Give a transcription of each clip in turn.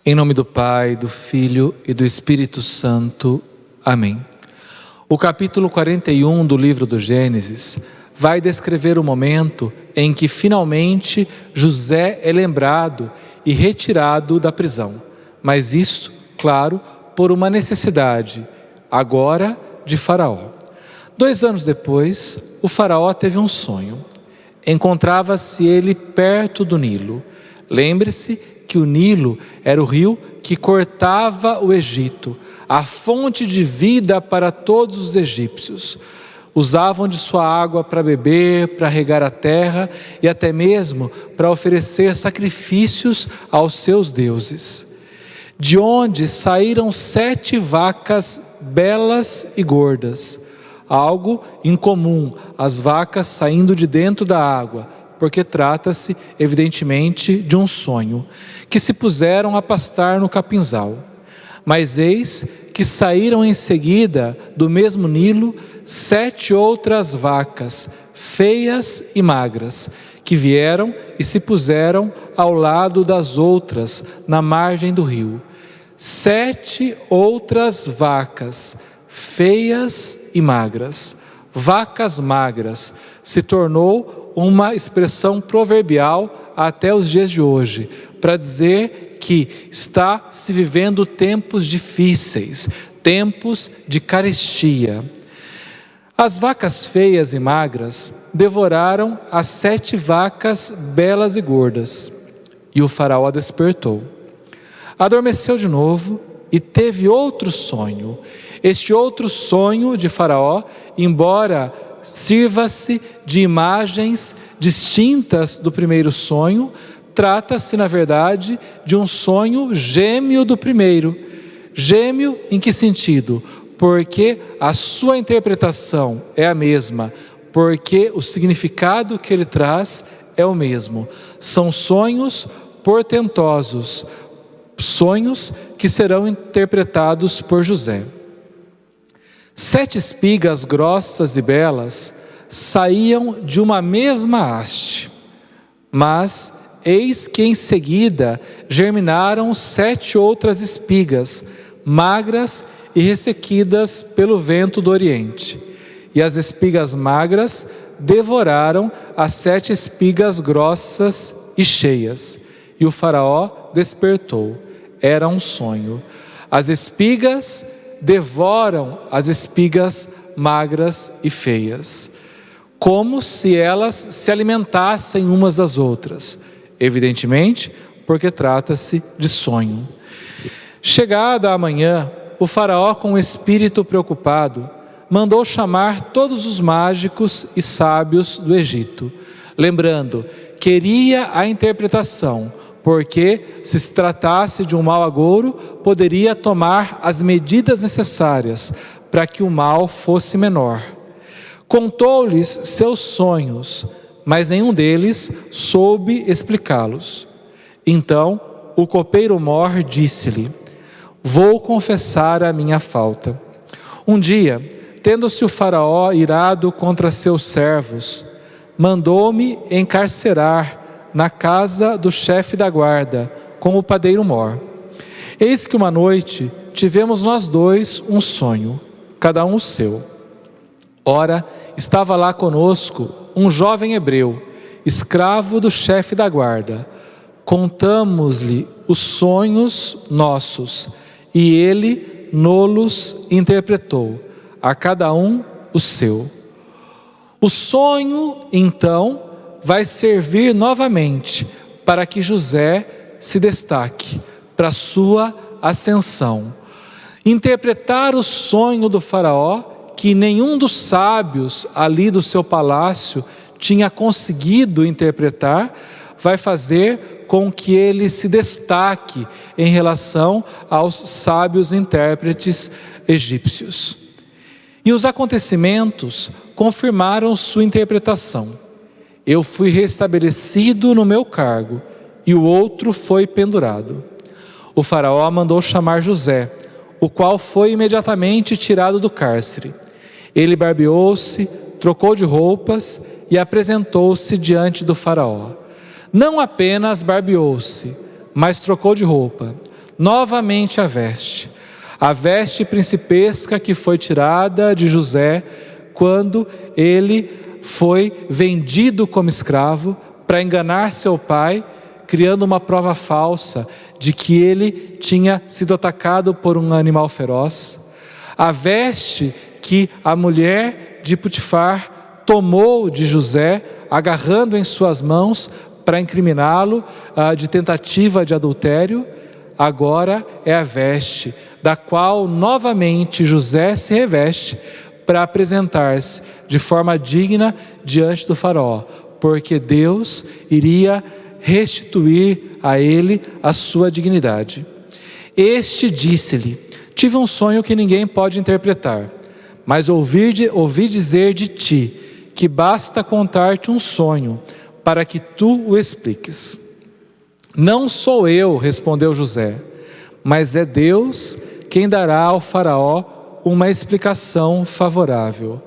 Em nome do Pai, do Filho e do Espírito Santo. Amém. O capítulo 41 do livro do Gênesis vai descrever o momento em que finalmente José é lembrado e retirado da prisão. Mas isto, claro, por uma necessidade, agora de Faraó. 2 anos depois, o Faraó teve um sonho. Encontrava-se ele perto do Nilo. Lembre-se que o Nilo era o rio que cortava o Egito, a fonte de vida para todos os egípcios. Usavam de sua água para beber, para regar a terra e até mesmo para oferecer sacrifícios aos seus deuses. De onde saíram 7 vacas belas e gordas, algo incomum, as vacas saindo de dentro da água, porque trata-se, evidentemente, de um sonho, que se puseram a pastar no capinzal. Mas eis que saíram em seguida do mesmo Nilo 7 outras vacas, feias e magras, que vieram e se puseram ao lado das outras, na margem do rio. 7 outras vacas, feias e magras. Vacas magras se tornou uma expressão proverbial até os dias de hoje, para dizer que está se vivendo tempos difíceis, tempos de carestia. As vacas feias e magras devoraram as 7 vacas belas e gordas, e o Faraó despertou. Adormeceu de novo e teve outro sonho. Este outro sonho de Faraó, embora sirva-se de imagens distintas do primeiro sonho, trata-se, na verdade, de um sonho gêmeo do primeiro. Gêmeo em que sentido? Porque a sua interpretação é a mesma, porque o significado que ele traz é o mesmo. São sonhos portentosos, sonhos que serão interpretados por José. 7 espigas grossas e belas saíam de uma mesma haste, mas eis que em seguida germinaram 7 outras espigas, magras e ressequidas pelo vento do Oriente. E as espigas magras devoraram as 7 espigas grossas e cheias. E o Faraó despertou. Era um sonho. As espigas devoram as espigas magras e feias, como se elas se alimentassem umas das outras, evidentemente, porque trata-se de sonho. Chegada a manhã, o Faraó, com o espírito preocupado, mandou chamar todos os mágicos e sábios do Egito, lembrando, queria a interpretação, porque, se tratasse de um mau agouro, poderia tomar as medidas necessárias para que o mal fosse menor. Contou-lhes seus sonhos, mas nenhum deles soube explicá-los. Então, o copeiro-mor disse-lhe: vou confessar a minha falta. Um dia, tendo-se o Faraó irado contra seus servos, mandou-me encarcerar na casa do chefe da guarda, com o padeiro-mor. Eis que uma noite tivemos nós 2 um sonho, cada um o seu. Ora, estava lá conosco um jovem hebreu, escravo do chefe da guarda. Contamos-lhe os sonhos nossos, e ele nolos interpretou, a cada um o seu. O sonho, então, vai servir novamente para que José se destaque para a sua ascensão. Interpretar o sonho do Faraó, que nenhum dos sábios ali do seu palácio tinha conseguido interpretar, vai fazer com que ele se destaque em relação aos sábios intérpretes egípcios. E os acontecimentos confirmaram sua interpretação. Eu fui restabelecido no meu cargo, e o outro foi pendurado. O Faraó mandou chamar José, o qual foi imediatamente tirado do cárcere. Ele barbeou-se, trocou de roupas e apresentou-se diante do Faraó. Não apenas barbeou-se, mas trocou de roupa. novamente a veste principesca que foi tirada de José quando ele foi vendido como escravo para enganar seu pai, criando uma prova falsa de que ele tinha sido atacado por um animal feroz. A veste que a mulher de Potifar tomou de José, agarrando em suas mãos para incriminá-lo de tentativa de adultério, agora é a veste da qual novamente José se reveste para apresentar-se de forma digna diante do faraó, porque Deus iria restituir a ele a sua dignidade. Este disse-lhe: tive um sonho que ninguém pode interpretar, mas ouvi dizer de ti que basta contar-te um sonho para que tu o expliques. Não sou eu, respondeu José, mas é Deus quem dará ao faraó uma explicação favorável.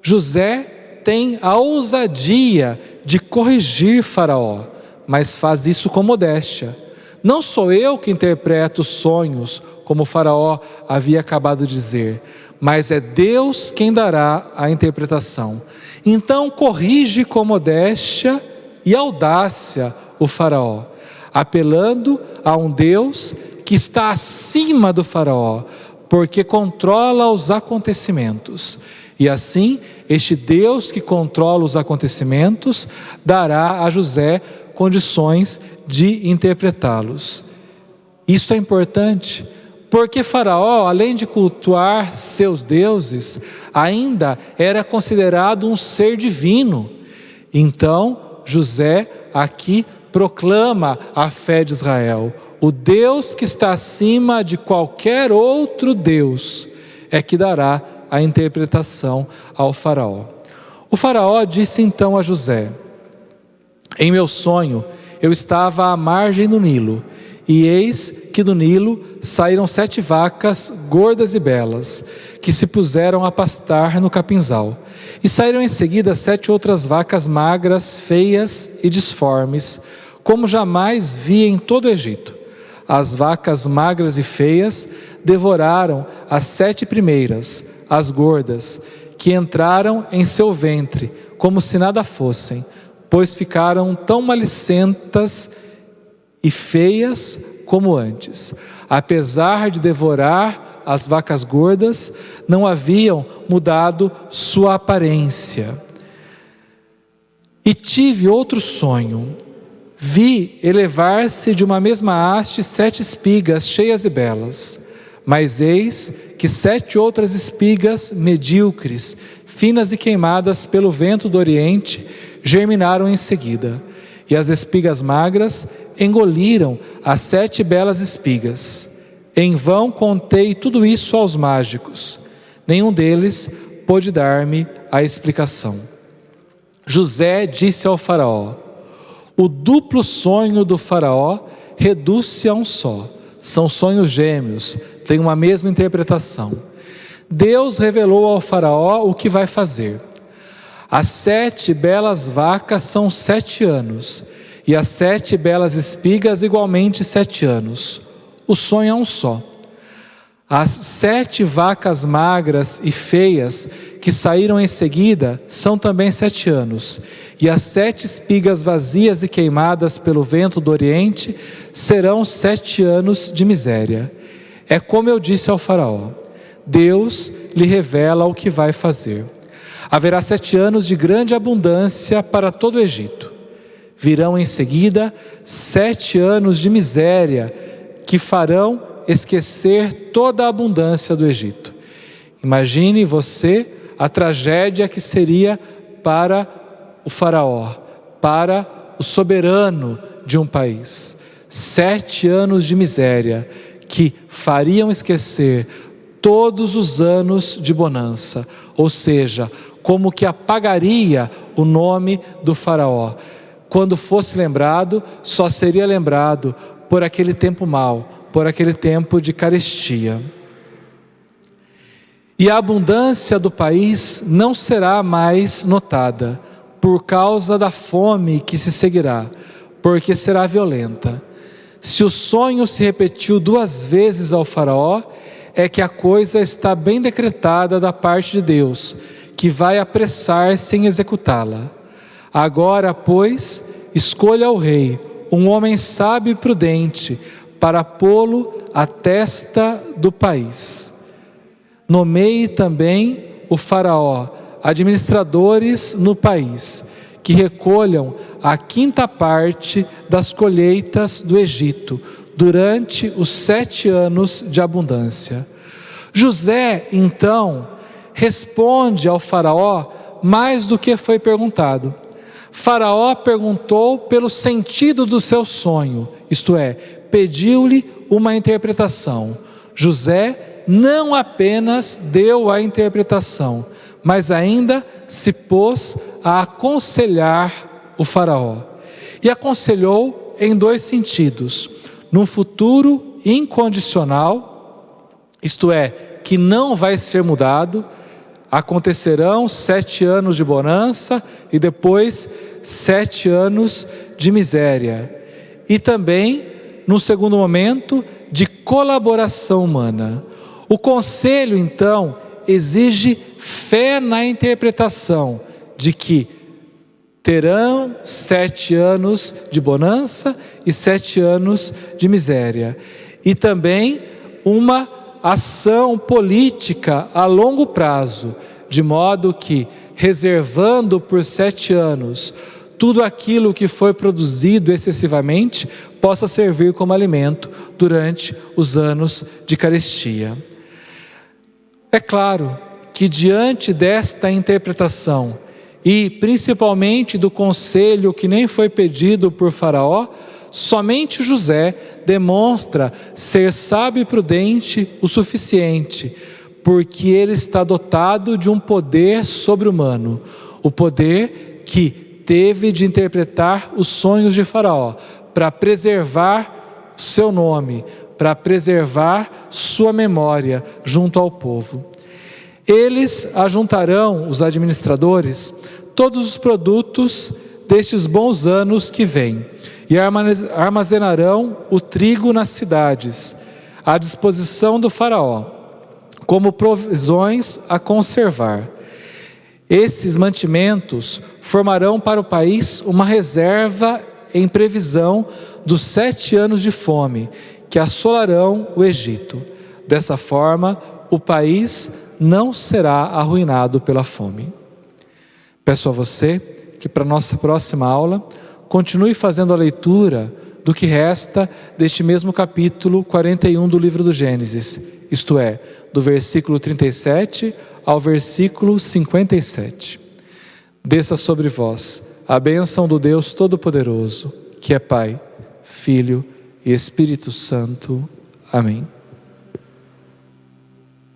José tem a ousadia de corrigir faraó, mas faz isso com modéstia. Não sou eu que interpreto sonhos, como o faraó havia acabado de dizer, mas é Deus quem dará a interpretação. Então corrige com modéstia e audácia o faraó, apelando a um Deus que está acima do faraó, porque controla os acontecimentos. E assim, este Deus que controla os acontecimentos dará a José condições de interpretá-los. Isto é importante, porque Faraó, além de cultuar seus deuses, ainda era considerado um ser divino. Então, José aqui proclama a fé de Israel. O Deus que está acima de qualquer outro Deus é que dará a interpretação ao faraó. O faraó disse então a José: em meu sonho eu estava à margem do Nilo, e eis que do Nilo saíram 7 vacas gordas e belas, que se puseram a pastar no capinzal. E saíram em seguida 7 outras vacas magras, feias e disformes, como jamais vi em todo o Egito. As vacas magras e feias devoraram as 7 primeiras, as gordas, que entraram em seu ventre, como se nada fossem, pois ficaram tão malicentas e feias como antes. Apesar de devorar as vacas gordas, não haviam mudado sua aparência. E tive outro sonho. Vi elevar-se de uma mesma haste 7 espigas cheias e belas, mas eis que 7 outras espigas medíocres, finas e queimadas pelo vento do Oriente, germinaram em seguida, e as espigas magras engoliram as 7 belas espigas. Em vão contei tudo isso aos mágicos, nenhum deles pôde dar-me a explicação. José disse ao faraó: o duplo sonho do faraó reduz-se a um só. São sonhos gêmeos, têm uma mesma interpretação. Deus revelou ao faraó o que vai fazer. As 7 belas vacas são 7 anos, e as 7 belas espigas igualmente 7 anos. O sonho é um só. As 7 vacas magras e feias que saíram em seguida são também 7 anos, e as 7 espigas vazias e queimadas pelo vento do Oriente serão 7 anos de miséria. É como eu disse ao faraó: Deus lhe revela o que vai fazer. Haverá 7 anos de grande abundância para todo o Egito. Virão em seguida 7 anos de miséria que farão esquecer toda a abundância do Egito. Imagine você a tragédia que seria para o faraó, para o soberano de um país. 7 anos de miséria que fariam esquecer todos os anos de bonança, ou seja, como que apagaria o nome do faraó. Quando fosse lembrado, só seria lembrado por aquele tempo mau, por aquele tempo de carestia. E a abundância do país não será mais notada, por causa da fome que se seguirá, porque será violenta. Se o sonho se repetiu 2 vezes ao faraó, é que a coisa está bem decretada da parte de Deus, que vai apressar-se em executá-la. Agora, pois, escolha ao rei um homem sábio e prudente para pô-lo à testa do país. Nomeie também o faraó administradores no país, que recolham a 5ª parte das colheitas do Egito, durante os 7 anos de abundância. José, então, responde ao faraó mais do que foi perguntado. Faraó perguntou pelo sentido do seu sonho, isto é, pediu-lhe uma interpretação. José não apenas deu a interpretação, mas ainda se pôs a aconselhar o faraó. E aconselhou em 2 sentidos. Num futuro incondicional, isto é, que não vai ser mudado, acontecerão 7 anos de bonança e depois 7 anos de miséria. E também, num segundo momento, de colaboração humana. O conselho, então, exige fé na interpretação de que terão 7 anos de bonança e 7 anos de miséria. E também uma ação política a longo prazo, de modo que, reservando por 7 anos tudo aquilo que foi produzido excessivamente, possa servir como alimento durante os anos de carestia. É claro que, diante desta interpretação, e principalmente do conselho que nem foi pedido por Faraó, somente José demonstra ser sábio e prudente o suficiente, porque ele está dotado de um poder sobre-humano, o poder que teve de interpretar os sonhos de Faraó, para preservar seu nome, para preservar sua memória junto ao povo. Eles ajuntarão, os administradores, todos os produtos destes bons anos que vêm, e armazenarão o trigo nas cidades, à disposição do faraó, como provisões a conservar. Esses mantimentos formarão para o país uma reserva em previsão dos 7 anos de fome, que assolarão o Egito. Dessa forma, o país não será arruinado pela fome. Peço a você que, para a nossa próxima aula, continue fazendo a leitura do que resta deste mesmo capítulo 41 do livro do Gênesis, isto é, do versículo 37 ao versículo 57. Desça sobre vós a bênção do Deus Todo-Poderoso, que é Pai, Filho e Espírito Santo. Amém.